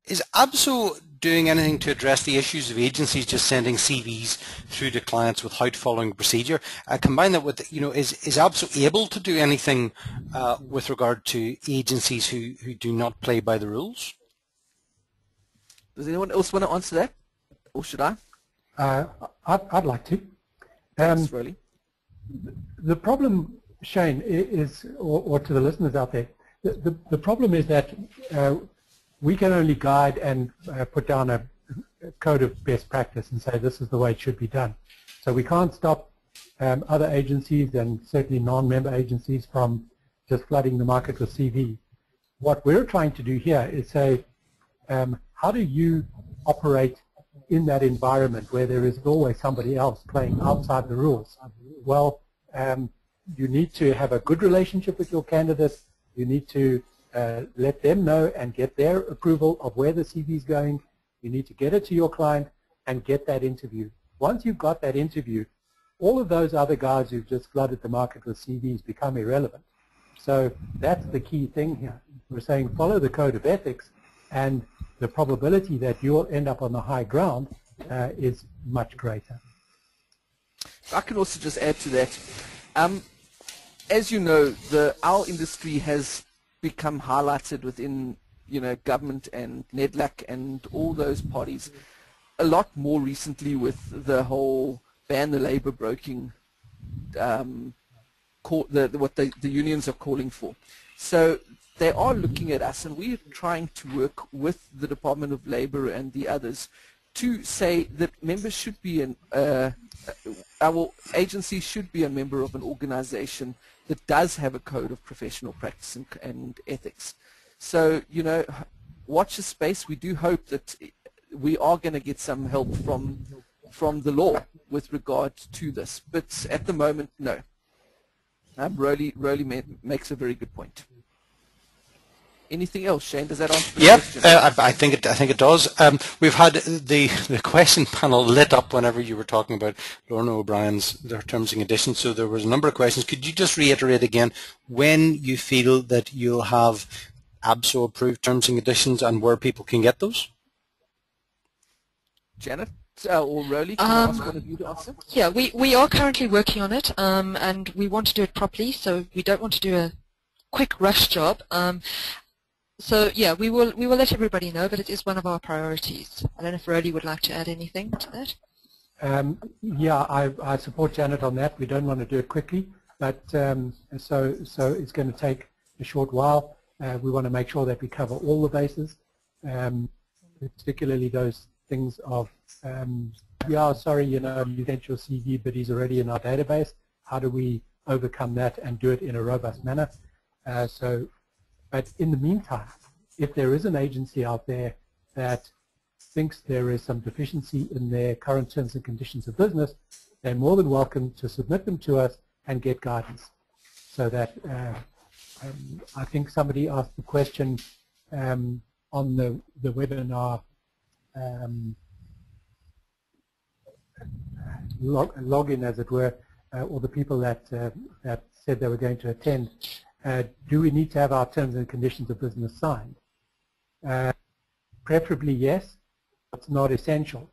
is APSO doing anything to address the issues of agencies just sending CVs through to clients without following procedure? Combine that with, you know, is APSO able to do anything with regard to agencies who do not play by the rules? Does anyone else want to answer that, or should I? I'd like to. Thanks, really. The problem, Shane, is, or to the listeners out there, the problem is that we can only guide and put down a code of best practice and say this is the way it should be done. So we can't stop other agencies, and certainly non-member agencies, from just flooding the market with CV. What we're trying to do here is say, how do you operate in that environment where there is always somebody else playing outside the rules? Well, you need to have a good relationship with your candidate. You need to let them know and get their approval of where the CV is going. You need to get it to your client and get that interview. Once you've got that interview, all of those other guys who've just flooded the market with CVs become irrelevant. So that's the key thing here. We're saying follow the code of ethics, and the probability that you'll end up on the high ground is much greater. I can also just add to that. As you know, our industry has become highlighted within, you know, government and NEDLAC and all those parties a lot more recently with the whole ban the labor broking, what the unions are calling for. So they are looking at us, and we're trying to work with the Department of Labor and the others to say that members should be our agency should be a member of an organization that does have a code of professional practice and ethics. So, you know, watch the space. We do hope that we are going to get some help from the law with regard to this. But at the moment, no. Rolly makes a very good point. Anything else, Shane? Does that answer the question? I think it does. We've had the question panel lit up whenever you were talking about Lorna O'Brien's their terms and conditions. So there was a number of questions. Could you just reiterate again when you feel that you'll have APSO approved terms and conditions and where people can get those? Janet or Rolly, can I ask one of you to answer? Yeah, we are currently working on it, and we want to do it properly. So we don't want to do a quick rush job. So yeah, we will let everybody know, but it is one of our priorities. I don't know if Rolly would like to add anything to that. Yeah, I support Janet on that. We don't want to do it quickly, but so it's going to take a short while. We want to make sure that we cover all the bases, particularly those things of, yeah, sorry, you know, you sent your CV, but he's already in our database. How do we overcome that and do it in a robust manner? But in the meantime, if there is an agency out there that thinks there is some deficiency in their current terms and conditions of business, they're more than welcome to submit them to us and get guidance. So that I think somebody asked the question on the webinar, login as it were, or the people that said they were going to attend. Do we need to have our terms and conditions of business signed? Preferably yes. It's not essential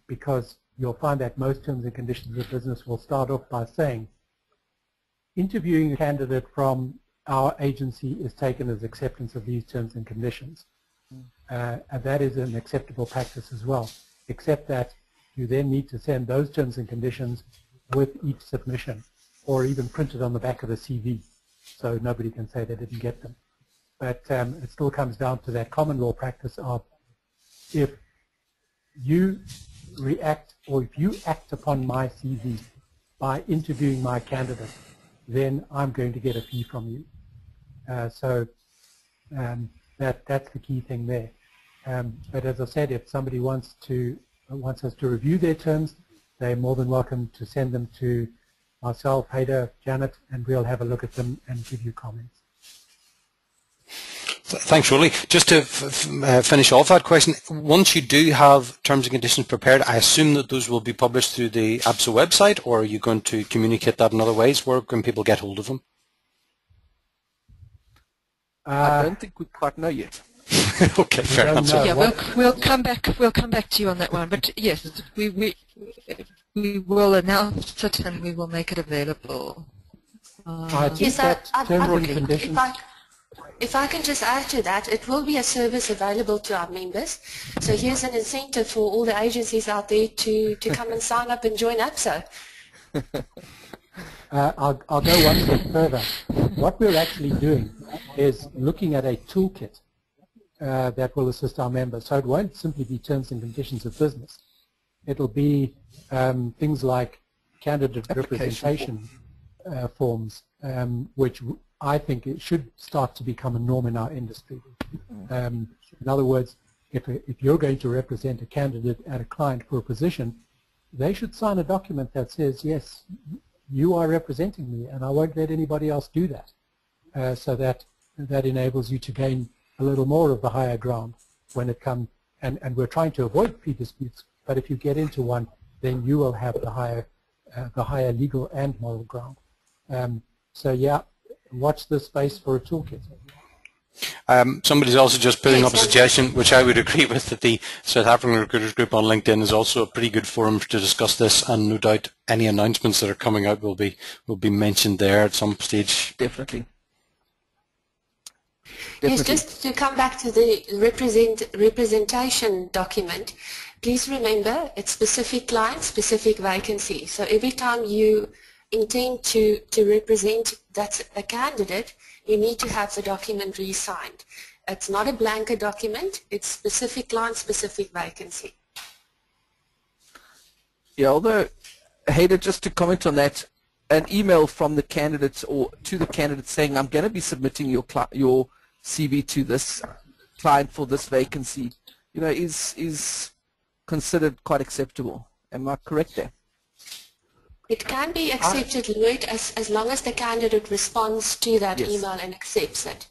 because you'll find that most terms and conditions of business will start off by saying interviewing a candidate from our agency is taken as acceptance of these terms and conditions. And that is an acceptable practice as well, except that you then need to send those terms and conditions with each submission or even printed on the back of the CV. So nobody can say they didn't get them. But it still comes down to that common law practice of if you react or if you act upon my CV by interviewing my candidate, then I'm going to get a fee from you. That's the key thing there. But as I said, if somebody wants us to review their terms, they're more than welcome to send them to myself, Hader, Janet, and we'll have a look at them and give you comments. Thanks, Rolly. Just to finish off that question, once you do have terms and conditions prepared, I assume that those will be published through the APSO website, or are you going to communicate that in other ways? Where can people get hold of them? I don't think we quite know yet. Okay, fair answer. Yeah, we'll come back to you on that one. But yes, we will announce it and we will make it available. Yes, if I can just add to that, it will be a service available to our members. So here's an incentive for all the agencies out there to come and sign up and join APSO. I'll go one step further. What we're actually doing is looking at a toolkit that will assist our members. So it won't simply be terms and conditions of business. It'll be things like candidate representation forms, which I think it should start to become a norm in our industry. In other words, if you're going to represent a candidate and a client for a position, they should sign a document that says, yes, you are representing me and I won't let anybody else do that. So that enables you to gain a little more of the higher ground when it comes, and we're trying to avoid fee disputes, but if you get into one, then you will have the higher legal and moral ground. So yeah, watch this space for a toolkit. Somebody's also just putting up a suggestion, which I would agree with, that the South African Recruiters Group on LinkedIn is also a pretty good forum to discuss this, and no doubt any announcements that are coming out will be mentioned there at some stage. Definitely. Yes, just to come back to the representation document, please remember it's specific client, specific vacancy. So every time you intend to represent that's a candidate, you need to have the document re-signed. It's not a blanket document, it's specific client, specific vacancy. Yeah, although, Hader, just to comment on that, an email from the candidates or to the candidate saying, I'm going to be submitting your CV to this client for this vacancy, you know, is considered quite acceptable. Am I correct there? It can be accepted, Lloyd, as long as the candidate responds to that email and accepts it.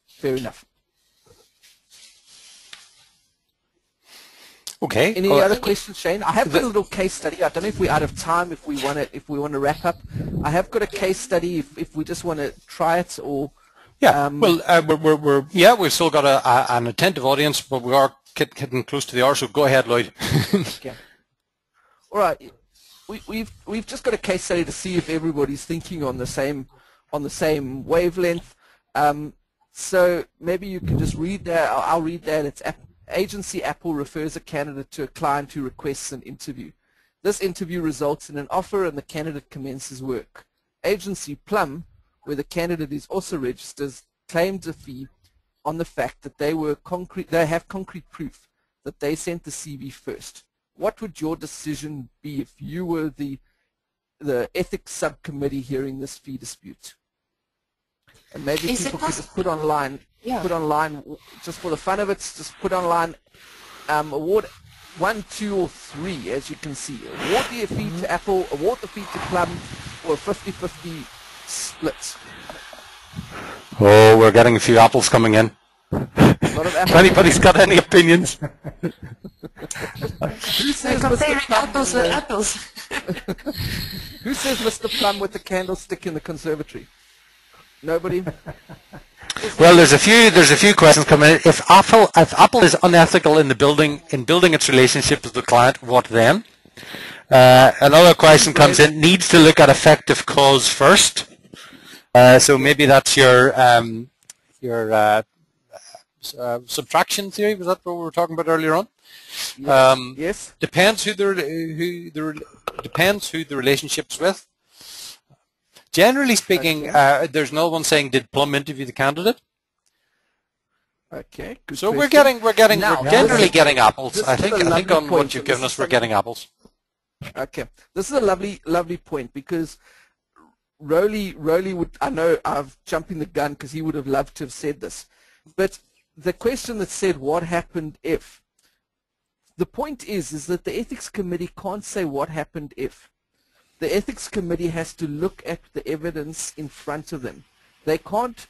Fair enough. Okay. Any other questions, Shane? I have got a little case study. I don't know if we're out of time. If we want to wrap up, I have got a case study. If we just want to try it, or we've still got an attentive audience, but we are getting close to the hour. So go ahead, Lloyd. Okay. All right. We've just got a case study to see if everybody's thinking on the same wavelength. So maybe you can just read that. I'll read that. It's Agency Apple refers a candidate to a client who requests an interview. This interview results in an offer and the candidate commences work. Agency Plum, where the candidate is also registered, claims a fee on the fact that they have concrete proof that they sent the CV first. What would your decision be if you were the ethics subcommittee hearing this fee dispute? And maybe people could just put online, just for the fun of it, just put online award 1, 2, or 3, as you can see. Award the fee to Apple, award the fee to Plum, or a 50-50 split. Oh, we're getting a few apples coming in. If anybody's got any opinions. Who says comparing apples with apples? Who says Mr. Plum with the candlestick in the conservatory? Nobody? Well, there's a few questions coming in. If Apple is unethical in building its relationship with the client, what then? Another question comes in. Needs to look at effective cause first. So maybe that's your subtraction theory. Was that what we were talking about earlier on? Yes. Depends who the relationship's with. Generally speaking, there's no one saying did Plum interview the candidate. Okay. Good so question. we're generally getting apples. I think on what you've given us, we're getting apples. Okay. This is a lovely point because Rowley would. I know I've jumping the gun because he would have loved to have said this, but the question that said what happened if. The point is that the ethics committee can't say what happened if. The ethics committee has to look at the evidence in front of them. They can't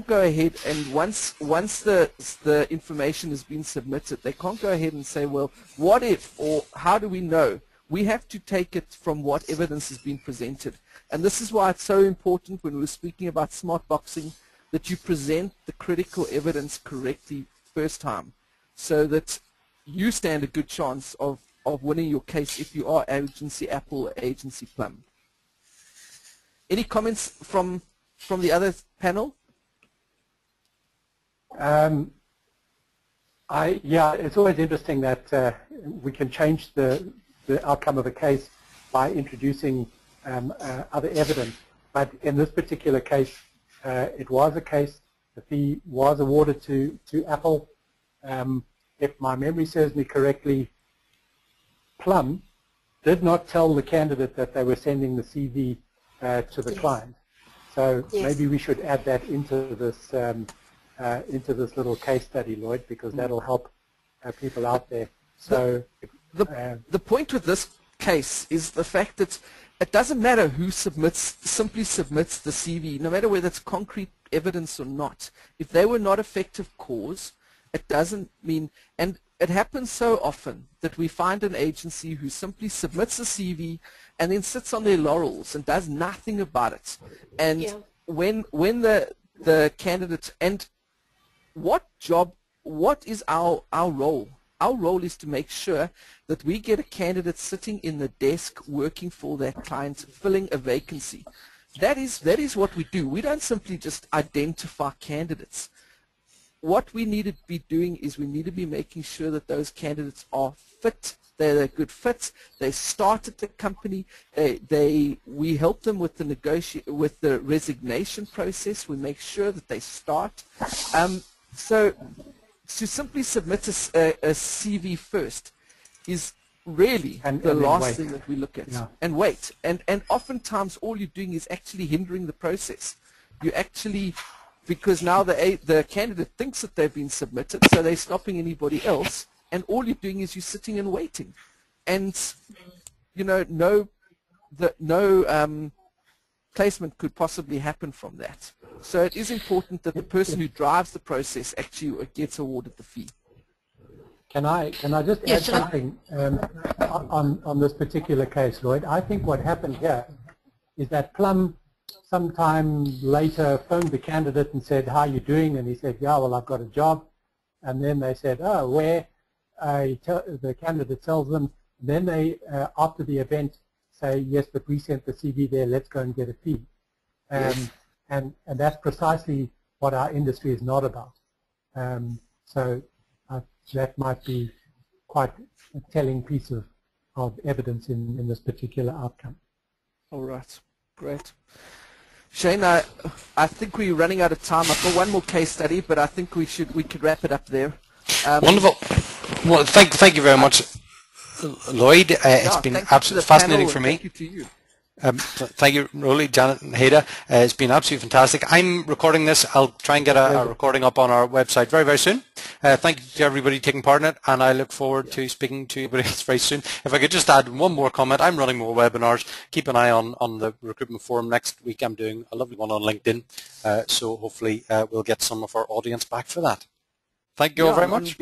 go ahead and once the information has been submitted, they can't go ahead and say, well, what if, or how do we know? We have to take it from what evidence has been presented. And this is why it's so important when we're speaking about smart boxing that you present the critical evidence correctly first time so that you stand a good chance of winning your case if you are Agency Apple or Agency Plum. Any comments from the other panel? It's always interesting that we can change the outcome of a case by introducing other evidence. But in this particular case, it was a case. The fee was awarded to Apple. If my memory serves me correctly, Plum did not tell the candidate that they were sending the CV to the client. So maybe we should add that into this little case study, Lloyd, because that'll help people out there. So the point with this case is the fact that it doesn't matter who simply submits the CV, no matter whether it's concrete evidence or not. If they were not effective cause, it doesn't mean, and it happens so often that we find an agency who simply submits a CV and then sits on their laurels and does nothing about it. And when the candidate, and what is our role? Our role is to make sure that we get a candidate sitting in the desk working for that client, filling a vacancy. That is what we do. We don't simply just identify candidates. What we need to be doing is we need to be making sure that those candidates are fit. They're a good fit. They start at the company. We help them with the resignation process. We make sure that they start. So to simply submit a CV first is really the last thing that we look at. Yeah. And wait. And oftentimes all you're doing is actually hindering the process. You actually, because now the candidate thinks that they've been submitted, so they're stopping anybody else, and all you're doing is you're sitting and waiting. And, you know, no placement could possibly happen from that. So it is important that the person who drives the process actually gets awarded the fee. Can I just add something on this particular case, Lloyd? I think what happened here is that Plum sometime later phoned the candidate and said, "How are you doing?" And he said, "Yeah, well, I've got a job." And then they said, "Oh, where?" The candidate tells them. Then they, after the event, say, "Yes, but we sent the CV there. Let's go and get a fee." Yes. And that's precisely what our industry is not about. So that might be quite a telling piece of evidence in this particular outcome. All right, great. Shane, I think we're running out of time. I've got one more case study, but I think we could wrap it up there. Wonderful. Well, thank you very much, Lloyd. It's been absolutely fascinating for me. Thank you to you. Thank you, Rolly, Janet, and Haida. It's been absolutely fantastic. I'm recording this. I'll try and get a recording up on our website very, very soon. Thank you to everybody taking part in it, and I look forward to speaking to everybody else very soon. If I could just add one more comment, I'm running more webinars. Keep an eye on the recruitment forum. Next week I'm doing a lovely one on LinkedIn, so hopefully we'll get some of our audience back for that. Thank you all very much.